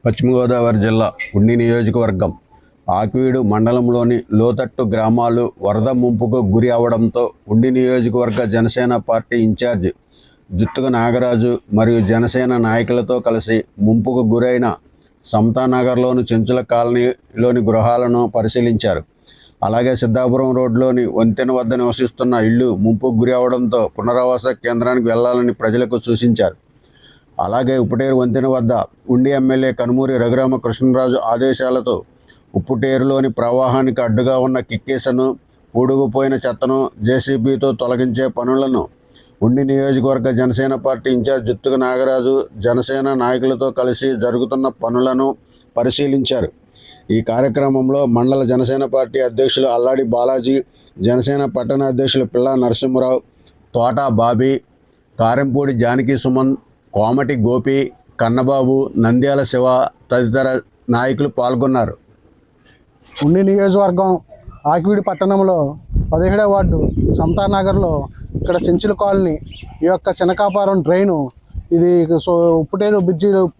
పశ్చిమ గోదావరి జిల్లా ఉండి నియోజకవర్గం ఆకివీడు మండలంలోని లోతట్టు గ్రామాలు వరద ముంపుకు గురి అవడంతో ఉండి నియోజకవర్గ జనసేన పార్టీ ఇన్ఛార్జ్ జుత్తుక నాగరాజు మరియు జనసేన నాయకులతో కలిసి ముంపుకు గురైన సమతానగర్లోని చెంచుల కాలనీలోని గృహాలను పరిశీలించారు. అలాగే సిద్ధాపురం రోడ్లోని వంతెన వద్ద నివసిస్తున్న ఇళ్లు ముంపుకు గురి అవడంతో పునరావాస కేంద్రానికి వెళ్లాలని ప్రజలకు సూచించారు. అలాగే ఉప్పుటేరు వంతెన వద్ద ఉండి ఎమ్మెల్యే కనుమూరి రఘురామకృష్ణరాజు ఆదేశాలతో ఉప్పుటేరులోని ప్రవాహానికి అడ్డుగా ఉన్న కిక్కేసను, పూడుకుపోయిన చెత్తను జేసీబీతో తొలగించే పనులను ఉండి నియోజకవర్గ జనసేన పార్టీ ఇన్ఛార్జ్ జుత్తుక నాగరాజు జనసేన నాయకులతో కలిసి జరుగుతున్న పనులను పరిశీలించారు. ఈ కార్యక్రమంలో మండల జనసేన పార్టీ అధ్యక్షులు అల్లాడి బాలాజీ, జనసేన పట్టణ అధ్యక్షులు పిల్లా నరసింహరావు, తోట బాబీ, కారెంపూడి జానకి సుమన్, కోమటి గోపి, కన్నబాబు, నంద్యాల శివ తదితర నాయకులు పాల్గొన్నారు. ఉండి నియోజకవర్గం ఆకివీడు పట్టణంలో 17వ వార్డు సమతానగర్లో ఇక్కడ చెంచుల కాలనీ ఈ యొక్క చినకాపురం డ్రైను ఇది ఉప్పుటేరు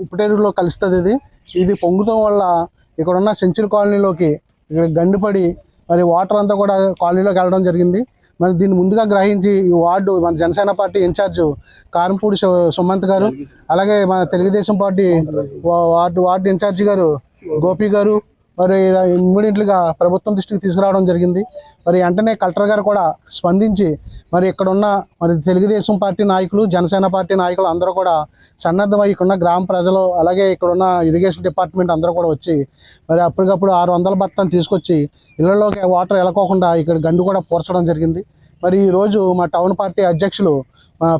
ఉప్పుటేరులో కలుస్తుంది. ఇది పొంగుతం వల్ల ఇక్కడ ఉన్న చెంచుల కాలనీలోకి ఇక్కడ గండిపడి మరి వాటర్ అంతా కూడా కాలనీలోకి వెళ్ళడం జరిగింది. మరి దీన్ని ముందుగా గ్రహించి ఈ వార్డు మన జనసేన పార్టీ ఇన్ఛార్జ్ కారంపూడి సుమంత్ గారు, అలాగే మన తెలుగుదేశం పార్టీ వార్డు ఇన్ఛార్జి గారు గోపి గారు మరి ఇమ్మీడియట్గా ప్రభుత్వం దృష్టికి తీసుకురావడం జరిగింది. మరి వెంటనే కలెక్టర్ గారు కూడా స్పందించి మరి ఇక్కడున్న మరి తెలుగుదేశం పార్టీ నాయకులు, జనసేన పార్టీ నాయకులు అందరూ కూడా సన్నద్ధమై ఇక్కడున్న గ్రామ ప్రజలు, అలాగే ఇక్కడున్న ఇరిగేషన్ డిపార్ట్మెంట్ అందరూ కూడా వచ్చి మరి అప్పటికప్పుడు 600 బత్తాన్ని తీసుకొచ్చి ఇళ్లలోకి వాటర్ వెళ్ళకోకుండా ఇక్కడ గండు కూడా పూడ్చడం జరిగింది. మరి ఈరోజు మా టౌన్ పార్టీ అధ్యక్షులు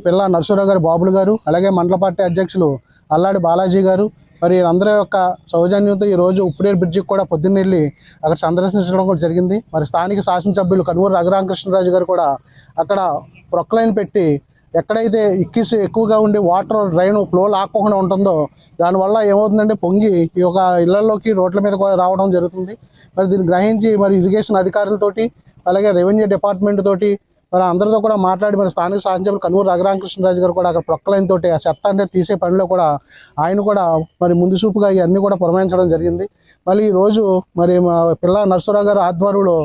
పిల్లా నరసింహరావు గారు బాబులు గారు, అలాగే మండల పార్టీ అధ్యక్షులు అల్లాడి బాలాజీ గారు మరి అందరి యొక్క సౌజన్యంతో ఈరోజు ఉప్పుటేరు బ్రిడ్జికి కూడా పొద్దున్న వెళ్ళి అక్కడ సందర్శించడం కూడా జరిగింది. మరి స్థానిక శాసనసభ్యులు కనుమూరి రఘురామకృష్ణరాజు గారు కూడా అక్కడ ప్రొక్లైన్ పెట్టి ఎక్కడైతే ఇక్కిసి ఎక్కువగా ఉండి వాటర్ డ్రైన్ ఫ్లో లాక్కోకుండా ఉంటుందో దానివల్ల ఏమవుతుందంటే పొంగి ఈ యొక్క ఇళ్లలోకి రోడ్ల మీద రావడం జరుగుతుంది. మరి దీన్ని గ్రహించి మరి ఇరిగేషన్ అధికారులతోటి అలాగే రెవెన్యూ డిపార్ట్మెంట్ తోటి మరి అందరితో కూడా మాట్లాడి మరి స్థానిక శాసనసభ్యులు కనుమూరి రఘురామకృష్ణరాజు గారు కూడా అక్కడ ప్రొక్లైన్ తోటి ఆ చెత్త అంటే తీసే పనిలో కూడా ఆయన కూడా మరి ముందు చూపుగా ఇవన్నీ కూడా పురమాయించడం జరిగింది. మళ్ళీ ఈరోజు మరి మా పిల్లా నరసింహరావు గారు ఆధ్వర్యంలో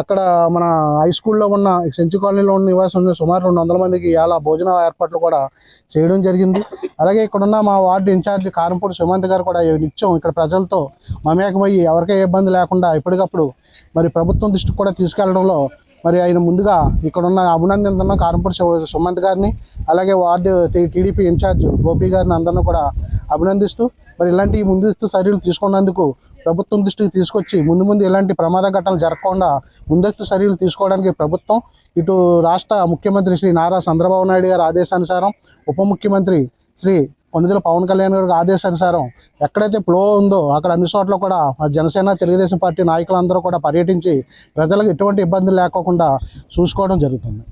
అక్కడ మన హై స్కూల్లో ఉన్న సెంచు కాలనీలో ఉన్న నివాసం సుమారు 200 మందికి ఇలా భోజన ఏర్పాట్లు కూడా చేయడం జరిగింది. అలాగే ఇక్కడున్న మా వార్డు ఇన్ఛార్జి కారంపూడి సుమంత్ గారు కూడా నిత్యం ఇక్కడ ప్రజలతో మమేకమయ్యి ఎవరికే ఇబ్బంది లేకుండా ఎప్పటికప్పుడు మరి ప్రభుత్వం దృష్టికి కూడా తీసుకెళ్లడంలో మరి ఆయన ముందుగా ఇక్కడున్న అభినందిస్తున్న కారంపూడి సుమంత్ గారిని, అలాగే వార్డు టీడీపీ ఇన్ఛార్జ్ గోపి గారిని అందరినీ కూడా అభినందిస్తూ మరి ఇలాంటి ముందస్తు చర్యలు తీసుకున్నందుకు ప్రభుత్వం దృష్టికి తీసుకొచ్చి ముందు ఇలాంటి ప్రమాద ఘటనలు జరగకుండా ముందస్తు చర్యలు తీసుకోవడానికి ప్రభుత్వం ఇటు రాష్ట్ర ముఖ్యమంత్రి శ్రీ నారా చంద్రబాబు నాయుడు గారి ఆదేశానుసారం, ఉప ముఖ్యమంత్రి శ్రీ కొణిదెల పవన్ కళ్యాణ్ గారి ఆదేశానుసారం ఎక్కడైతే ఫ్లో ఉందో అక్కడ అన్ని చోట్ల కూడా జనసేన తెలుగుదేశం పార్టీ నాయకులందరూ కూడా పర్యటించి ప్రజలకు ఎటువంటి ఇబ్బందులు లేకోకుండా చూసుకోవడం జరుగుతుంది.